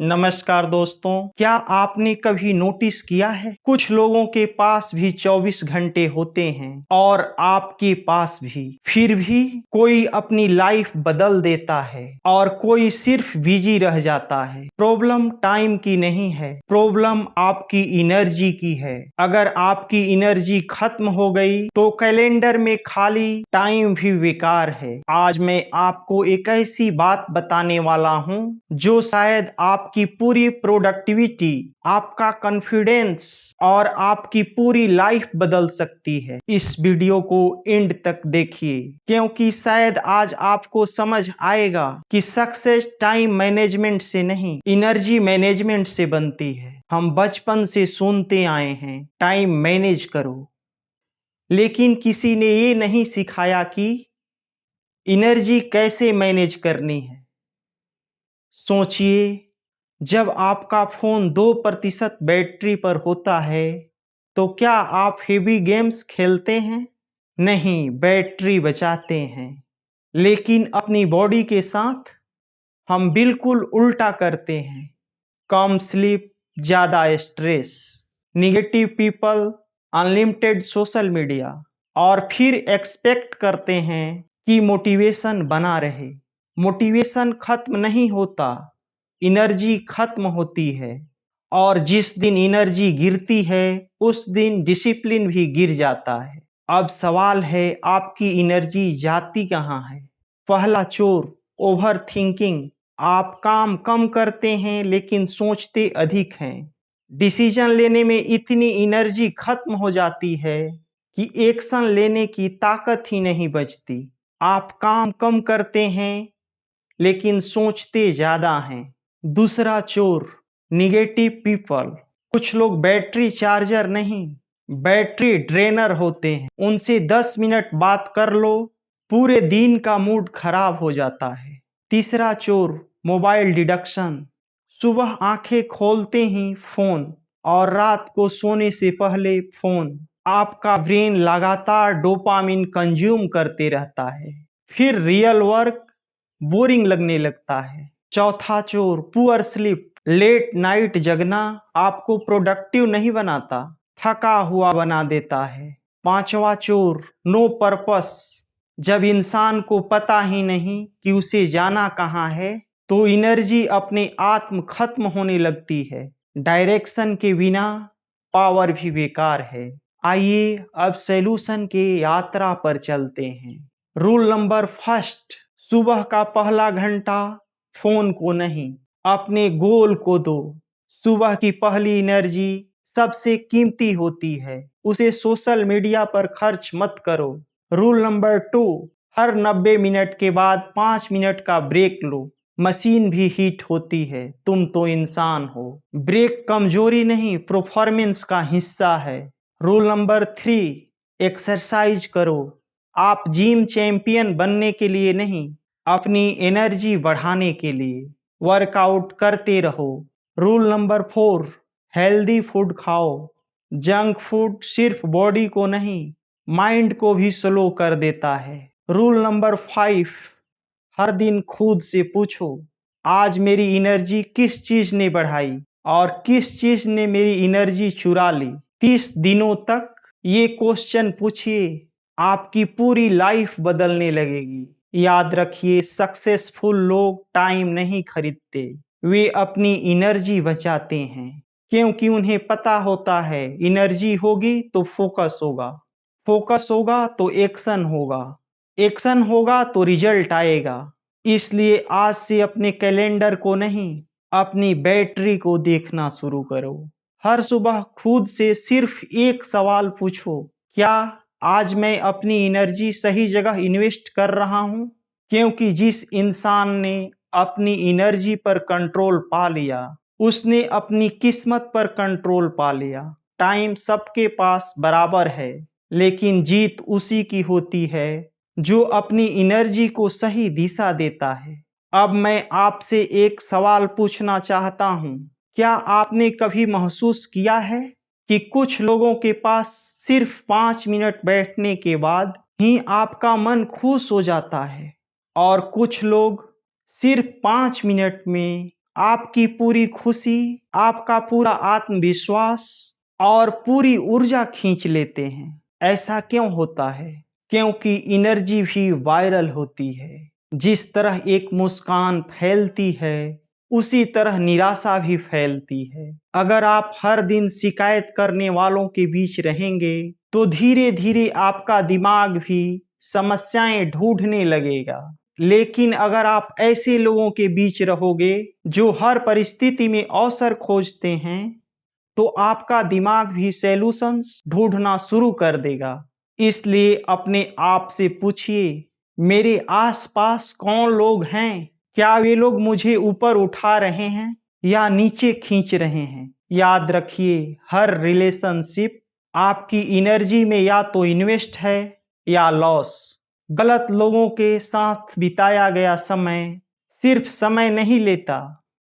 नमस्कार दोस्तों, क्या आपने कभी नोटिस किया है कुछ लोगों के पास भी 24 घंटे होते हैं और आपके पास भी, फिर भी कोई अपनी लाइफ बदल देता है और कोई सिर्फ बिजी रह जाता है। प्रॉब्लम टाइम की नहीं है, प्रॉब्लम आपकी एनर्जी की है। अगर आपकी एनर्जी खत्म हो गई तो कैलेंडर में खाली टाइम भी बेकार है। आज मैं आपको एक ऐसी बात बताने वाला हूं जो शायद आपकी पूरी प्रोडक्टिविटी, आपका कॉन्फिडेंस और आपकी पूरी लाइफ बदल सकती है। इस वीडियो को एंड तक देखिए क्योंकि शायद आज आपको समझ आएगा कि सक्सेस टाइम मैनेजमेंट से नहीं, एनर्जी मैनेजमेंट से बनती है। हम बचपन से सुनते आए हैं, टाइम मैनेज करो, लेकिन किसी ने ये नहीं सिखाया कि एनर्जी कैसे मैनेज करनी है। सोचिए, जब आपका फोन 2% बैटरी पर होता है तो क्या आप हेवी गेम्स खेलते हैं? नहीं, बैटरी बचाते हैं। लेकिन अपनी बॉडी के साथ हम बिल्कुल उल्टा करते हैं। कम स्लीप, ज़्यादा stress, negative people, unlimited social media, और फिर एक्सपेक्ट करते हैं कि मोटिवेशन बना रहे। मोटिवेशन खत्म नहीं होता, एनर्जी खत्म होती है, और जिस दिन एनर्जी गिरती है उस दिन डिसिप्लिन भी गिर जाता है। अब सवाल है, आपकी एनर्जी जाती कहाँ है? पहला चोर, ओवर थिंकिंग। आप काम कम करते हैं लेकिन सोचते अधिक हैं। डिसीजन लेने में इतनी एनर्जी खत्म हो जाती है कि एक्शन लेने की ताकत ही नहीं बचती। आप काम कम करते हैं लेकिन सोचते ज़्यादा हैं। दूसरा चोर, निगेटिव पीपल। कुछ लोग बैटरी चार्जर नहीं, बैटरी ड्रेनर होते हैं। उनसे 10 मिनट बात कर लो, पूरे दिन का मूड खराब हो जाता है। तीसरा चोर, मोबाइल डिडक्शन। सुबह आंखें खोलते ही फोन और रात को सोने से पहले फोन। आपका ब्रेन लगातार डोपामिन कंज्यूम करते रहता है, फिर रियल वर्क बोरिंग लगने लगता है। चौथा चोर, पुअर स्लीप। लेट नाइट जगना आपको प्रोडक्टिव नहीं बनाता, थका हुआ बना देता है। पांचवा चोर, नो पर्पस। जब इंसान को पता ही नहीं कि उसे जाना कहाँ है तो एनर्जी अपने आत्म खत्म होने लगती है। डायरेक्शन के बिना पावर भी बेकार है। आइए अब सॉल्यूशन की यात्रा पर चलते हैं। रूल नंबर फर्स्ट, सुबह का पहला घंटा फोन को नहीं, अपने गोल को दो। सुबह की पहली एनर्जी सबसे कीमती होती है, उसे सोशल मीडिया पर खर्च मत करो। रूल नंबर 2, हर 90 मिनट के बाद 5 मिनट का ब्रेक लो। मशीन भी हीट होती है, तुम तो इंसान हो। ब्रेक कमजोरी नहीं, परफॉर्मेंस का हिस्सा है। रूल नंबर 3, एक्सरसाइज करो। आप जिम चैंपियन बनने के लिए नहीं, अपनी एनर्जी बढ़ाने के लिए वर्कआउट करते रहो। रूल नंबर 4, हेल्दी फूड खाओ। जंक फूड सिर्फ बॉडी को नहीं, माइंड को भी स्लो कर देता है। रूल नंबर 5, हर दिन खुद से पूछो, आज मेरी एनर्जी किस चीज ने बढ़ाई और किस चीज ने मेरी एनर्जी चुरा ली। 30 दिनों तक ये क्वेश्चन पूछिए, आपकी पूरी लाइफ बदलने लगेगी। याद रखिए, सक्सेसफुल लोग टाइम नहीं खरीदते, वे अपनी एनर्जी बचाते हैं, क्योंकि उन्हें पता होता है एनर्जी होगी तो फोकस होगा, फोकस होगा तो एक्शन होगा, एक्शन होगा तो रिजल्ट आएगा। इसलिए आज से अपने कैलेंडर को नहीं, अपनी बैटरी को देखना शुरू करो। हर सुबह खुद से सिर्फ एक सवाल पूछो, क्या आज मैं अपनी एनर्जी सही जगह इन्वेस्ट कर रहा हूं? क्योंकि जिस इंसान ने अपनी एनर्जी पर कंट्रोल पा लिया, उसने अपनी किस्मत पर कंट्रोल पा लिया। टाइम सबके पास बराबर है, लेकिन जीत उसी की होती है जो अपनी एनर्जी को सही दिशा देता है। अब मैं आपसे एक सवाल पूछना चाहता हूं, क्या आपने कभी महसूस किया है कि कुछ लोगों के पास सिर्फ 5 मिनट बैठने के बाद ही आपका मन खुश हो जाता है और कुछ लोग सिर्फ 5 मिनट में आपकी पूरी खुशी, आपका पूरा आत्मविश्वास और पूरी ऊर्जा खींच लेते हैं। ऐसा क्यों होता है? क्योंकि एनर्जी भी वायरल होती है। जिस तरह एक मुस्कान फैलती है, उसी तरह निराशा भी फैलती है। अगर आप हर दिन शिकायत करने वालों के बीच रहेंगे, तो धीरे धीरे आपका दिमाग भी समस्याएं ढूंढने लगेगा। लेकिन अगर आप ऐसे लोगों के बीच रहोगे जो हर परिस्थिति में अवसर खोजते हैं, तो आपका दिमाग भी सॉल्यूशंस ढूंढना शुरू कर देगा। इसलिए अपने आप से पूछिए, मेरे आसपास कौन लोग हैं? क्या वे लोग मुझे ऊपर उठा रहे हैं या नीचे खींच रहे हैं? याद रखिए, हर रिलेशनशिप आपकी एनर्जी में या तो इन्वेस्ट है या लॉस। गलत लोगों के साथ बिताया गया समय सिर्फ समय नहीं लेता,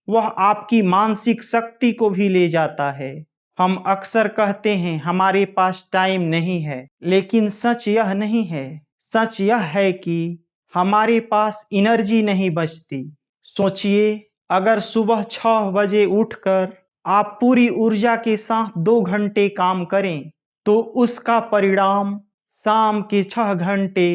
वह आपकी मानसिक शक्ति को भी ले जाता है। हम अक्सर कहते हैं हमारे पास टाइम नहीं है, लेकिन सच यह नहीं है। सच यह है कि हमारे पास एनर्जी नहीं बचती। सोचिए, अगर सुबह 6 बजे उठकर आप पूरी ऊर्जा के साथ 2 घंटे काम करें, तो उसका परिणाम शाम के 6 घंटे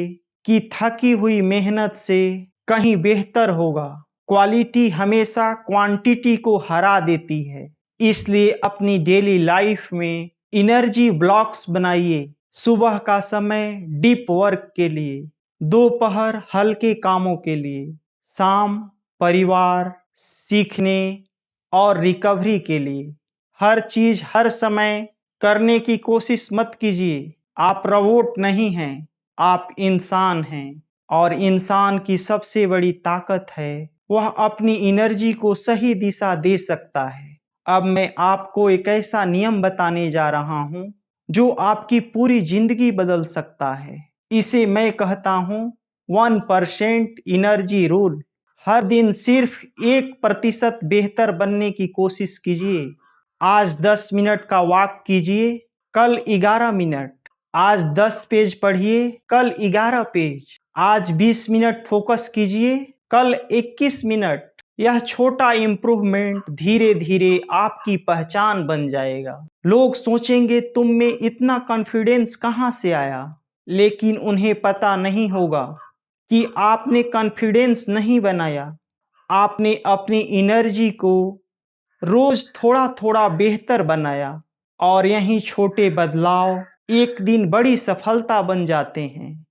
की थकी हुई मेहनत से कहीं बेहतर होगा। क्वालिटी हमेशा क्वांटिटी को हरा देती है। इसलिए अपनी डेली लाइफ में एनर्जी ब्लॉक्स बनाइए। सुबह का समय डीप वर्क के लिए, दोपहर हल्के कामों के लिए, शाम परिवार, सीखने और रिकवरी के लिए। हर चीज हर समय करने की कोशिश मत कीजिए। आप रोबोट नहीं हैं, आप इंसान हैं। और इंसान की सबसे बड़ी ताकत है, वह अपनी एनर्जी को सही दिशा दे सकता है। अब मैं आपको एक ऐसा नियम बताने जा रहा हूं जो आपकी पूरी जिंदगी बदल सकता है। इसे मैं कहता हूं 1% एनर्जी रूल। हर दिन सिर्फ 1% बेहतर बनने की कोशिश कीजिए। आज 10 मिनट का वॉक कीजिए, कल 11 मिनट। आज 10 पेज पढ़िए, कल 11 पेज। आज 20 मिनट फोकस कीजिए, कल 21 मिनट। यह छोटा इम्प्रूवमेंट धीरे धीरे आपकी पहचान बन जाएगा। लोग सोचेंगे तुम में इतना कॉन्फिडेंस कहाँ से आया, लेकिन उन्हें पता नहीं होगा कि आपने कॉन्फिडेंस नहीं बनाया, आपने अपनी एनर्जी को रोज थोड़ा थोड़ा बेहतर बनाया। और यही छोटे बदलाव एक दिन बड़ी सफलता बन जाते हैं।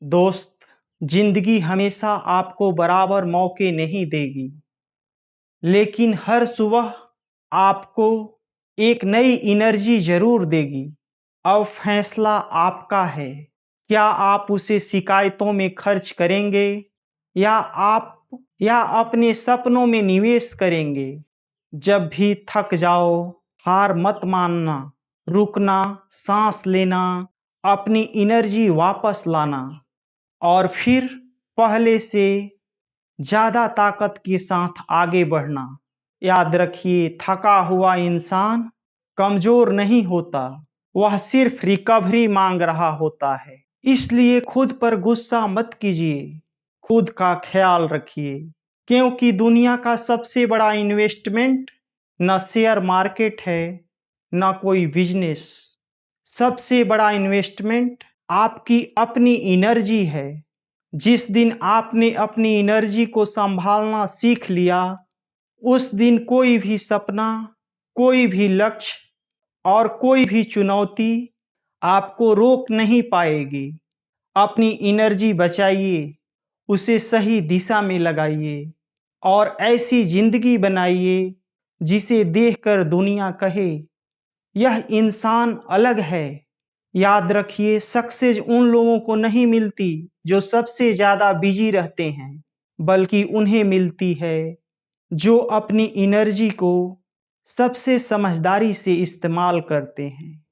दोस्त, जिंदगी हमेशा आपको बराबर मौके नहीं देगी, लेकिन हर सुबह आपको एक नई एनर्जी जरूर देगी। अब फैसला आपका है, क्या आप उसे शिकायतों में खर्च करेंगे या अपने सपनों में निवेश करेंगे। जब भी थक जाओ, हार मत मानना, रुकना, सांस लेना, अपनी एनर्जी वापस लाना और फिर पहले से ज्यादा ताकत के साथ आगे बढ़ना। याद रखिए, थका हुआ इंसान कमजोर नहीं होता, वह सिर्फ रिकवरी मांग रहा होता है। इसलिए खुद पर गुस्सा मत कीजिए, खुद का ख्याल रखिए, क्योंकि दुनिया का सबसे बड़ा इन्वेस्टमेंट न शेयर मार्केट है, न कोई बिजनेस। सबसे बड़ा इन्वेस्टमेंट आपकी अपनी एनर्जी है। जिस दिन आपने अपनी एनर्जी को संभालना सीख लिया, उस दिन कोई भी सपना, कोई भी लक्ष्य और कोई भी चुनौती आपको रोक नहीं पाएगी। अपनी एनर्जी बचाइए, उसे सही दिशा में लगाइए और ऐसी जिंदगी बनाइए जिसे देखकर दुनिया कहे, यह इंसान अलग है। याद रखिए, सक्सेस उन लोगों को नहीं मिलती जो सबसे ज्यादा बिजी रहते हैं, बल्कि उन्हें मिलती है जो अपनी एनर्जी को सबसे समझदारी से इस्तेमाल करते हैं।